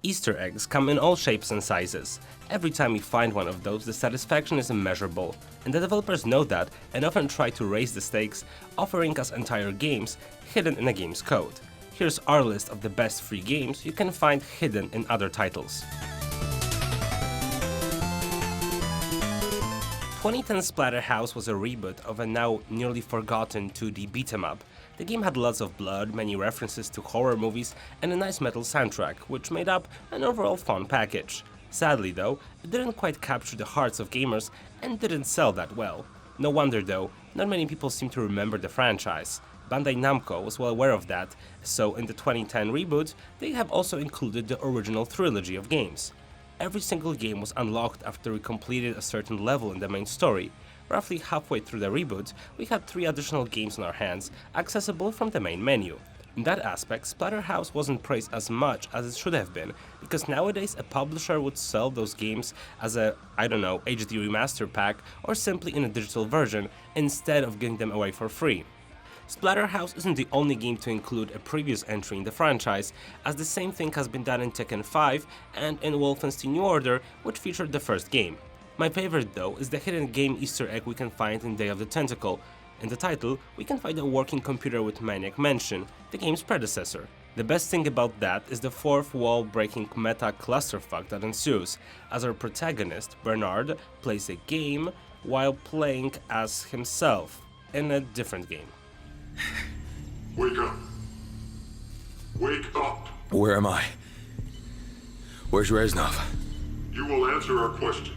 Easter eggs come in all shapes and sizes. Every time we find one of those, the satisfaction is immeasurable, and the developers know that and often try to raise the stakes, offering us entire games hidden in a game's code. Here's our list of the best free games you can find hidden in other titles. 2010 Splatterhouse was a reboot of a now nearly forgotten 2D beat-em-up. The game had lots of blood, many references to horror movies, and a nice metal soundtrack, which made up an overall fun package. Sadly though, it didn't quite capture the hearts of gamers and didn't sell that well. No wonder though, not many people seem to remember the franchise. Bandai Namco was well aware of that, so in the 2010 reboot, they have also included the original trilogy of games. Every single game was unlocked after we completed a certain level in the main story. Roughly halfway through the reboot, we had 3 additional games in our hands, accessible from the main menu. In that aspect, Splatterhouse wasn't praised as much as it should have been, because nowadays a publisher would sell those games as a, HD remaster pack or simply in a digital version, instead of giving them away for free. Splatterhouse isn't the only game to include a previous entry in the franchise, as the same thing has been done in Tekken 5 and in Wolfenstein New Order, which featured the first game. My favorite though is the hidden game Easter egg we can find in Day of the Tentacle. In the title, we can find a working computer with Maniac Mansion, the game's predecessor. The best thing about that is the fourth wall breaking meta clusterfuck that ensues, as our protagonist, Bernard, plays a game while playing as himself in a different game. Wake up. Wake up. Where am I? Where's Reznov? You will answer our questions.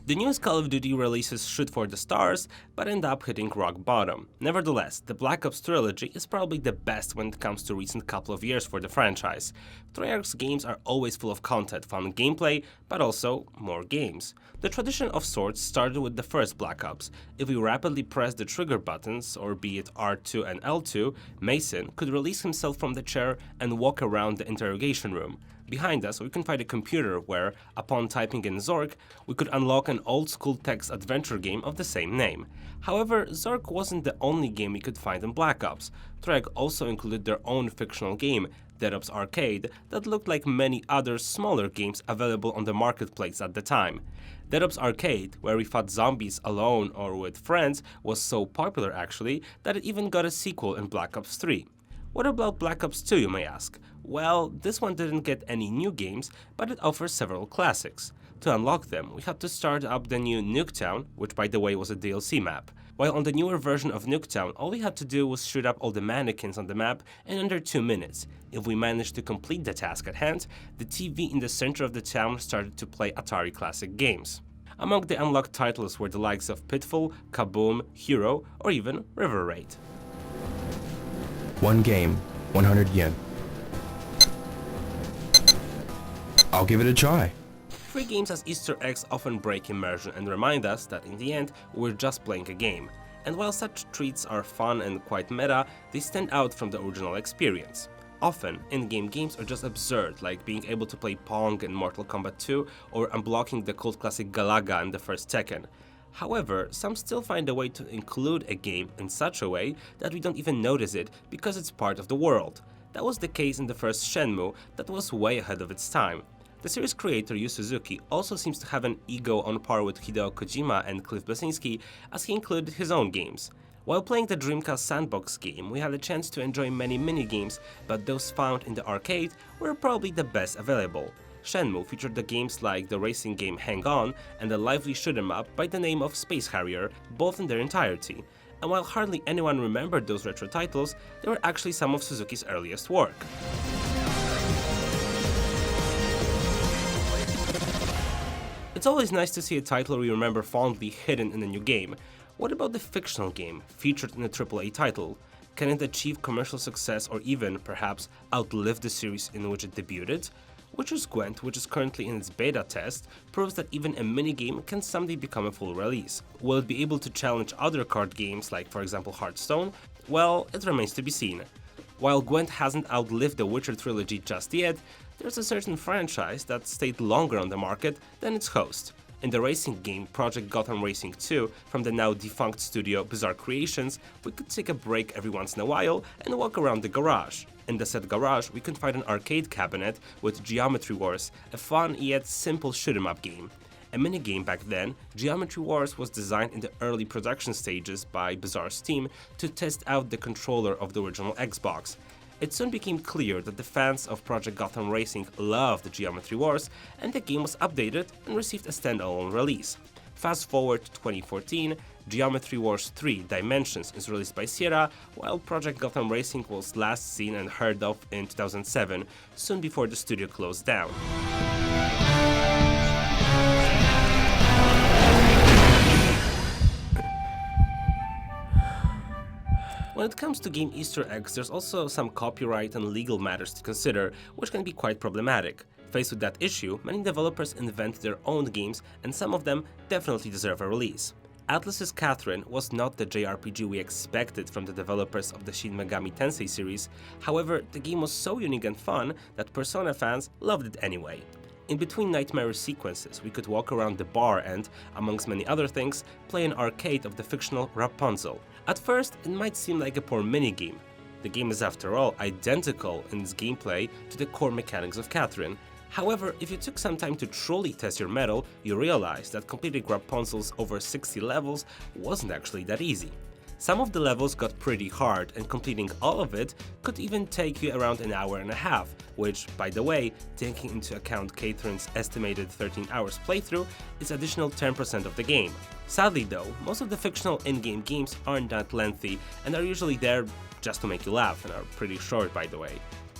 The newest Call of Duty releases shoot for the stars, but end up hitting rock bottom. Nevertheless, the Black Ops trilogy is probably the best when it comes to recent couple of years for the franchise. Treyarch's games are always full of content, fun gameplay, but also more games. The tradition of sorts started with the first Black Ops. If we rapidly press the trigger buttons, or be it R2 and L2, Mason could release himself from the chair and walk around the interrogation room. Behind us, we can find a computer where, upon typing in Zork, we could unlock an old-school text adventure game of the same name. However, Zork wasn't the only game we could find in Black Ops. Treyarch also included their own fictional game, Dead Ops Arcade, that looked like many other smaller games available on the marketplace at the time. Dead Ops Arcade, where we fought zombies alone or with friends, was so popular actually that it even got a sequel in Black Ops 3. What about Black Ops 2, you may ask? Well, this one didn't get any new games, but it offers several classics. To unlock them, we had to start up the new Nuketown, which by the way was a DLC map. While on the newer version of Nuketown, all we had to do was shoot up all the mannequins on the map in under 2 minutes. If we managed to complete the task at hand, the TV in the center of the town started to play Atari classic games. Among the unlocked titles were the likes of Pitfall, Kaboom, Hero, or even River Raid. One game, 100 yen. I'll give it a try. Free games as Easter eggs often break immersion and remind us that in the end, we're just playing a game. And while such treats are fun and quite meta, they stand out from the original experience. Often, in-game games are just absurd, like being able to play Pong in Mortal Kombat 2 or unblocking the cult classic Galaga in the first Tekken. However, some still find a way to include a game in such a way that we don't even notice it because it's part of the world. That was the case in the first Shenmue that was way ahead of its time. The series creator Yu Suzuki also seems to have an ego on par with Hideo Kojima and Cliff Bleszinski, as he included his own games. While playing the Dreamcast sandbox game, we had a chance to enjoy many mini-games, but those found in the arcade were probably the best available. Shenmue featured the games like the racing game Hang On and a lively shoot-'em-up by the name of Space Harrier, both in their entirety. And while hardly anyone remembered those retro titles, they were actually some of Suzuki's earliest work. It's always nice to see a title we remember fondly hidden in a new game. What about the fictional game, featured in a AAA title? Can it achieve commercial success or even, perhaps, outlive the series in which it debuted? Witcher's Gwent, which is currently in its beta test, proves that even a minigame can someday become a full release. Will it be able to challenge other card games like, for example, Hearthstone? Well, it remains to be seen. While Gwent hasn't outlived the Witcher trilogy just yet, there's a certain franchise that stayed longer on the market than its host. In the racing game Project Gotham Racing 2 from the now defunct studio Bizarre Creations, we could take a break every once in a while and walk around the garage. In the set garage, we can find an arcade cabinet with Geometry Wars, a fun yet simple shoot-'em-up game. A minigame back then, Geometry Wars was designed in the early production stages by Bizarre's team to test out the controller of the original Xbox. It soon became clear that the fans of Project Gotham Racing loved Geometry Wars, and the game was updated and received a standalone release. Fast forward to 2014, Geometry Wars 3 Dimensions is released by Sierra, while Project Gotham Racing was last seen and heard of in 2007, soon before the studio closed down. When it comes to game Easter eggs, there's also some copyright and legal matters to consider, which can be quite problematic. Faced with that issue, many developers invent their own games, and some of them definitely deserve a release. Atlus's Catherine was not the JRPG we expected from the developers of the Shin Megami Tensei series, however, the game was so unique and fun that Persona fans loved it anyway. In between nightmarish sequences, we could walk around the bar and, amongst many other things, play an arcade of the fictional Rapunzel. At first, it might seem like a poor minigame. The game is, after all, identical in its gameplay to the core mechanics of Catherine. However, if you took some time to truly test your mettle, you realize that completing Rapunzel's over 60 levels wasn't actually that easy. Some of the levels got pretty hard, and completing all of it could even take you around an hour and a half, which, by the way, taking into account Catherine's estimated 13 hours playthrough, is additional 10% of the game. Sadly though, most of the fictional in-game games aren't that lengthy and are usually there just to make you laugh, and are pretty short by the way.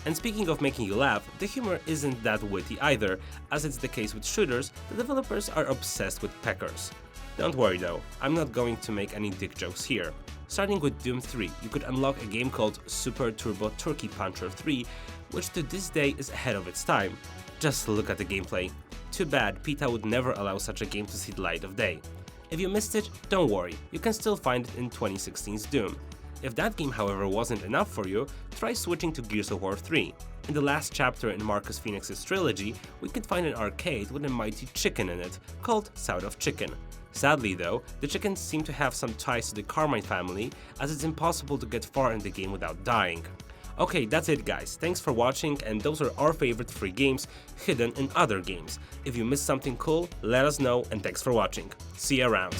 And speaking of making you laugh, the humor isn't that witty either, as it's the case with shooters. The developers are obsessed with peckers. Don't worry though, I'm not going to make any dick jokes here. Starting with Doom 3, you could unlock a game called Super Turbo Turkey Puncher 3, which to this day is ahead of its time. Just look at the gameplay. Too bad PETA would never allow such a game to see the light of day. If you missed it, don't worry, you can still find it in 2016's Doom. If that game, however, wasn't enough for you, try switching to Gears of War 3. In the last chapter in Marcus Phoenix's trilogy, we can find an arcade with a mighty chicken in it, called Sound of Chicken. Sadly though, the chickens seem to have some ties to the Carmine family, as it's impossible to get far in the game without dying. Okay, that's it guys, thanks for watching, and those are our favorite free games hidden in other games. If you missed something cool, let us know, and thanks for watching. See you around.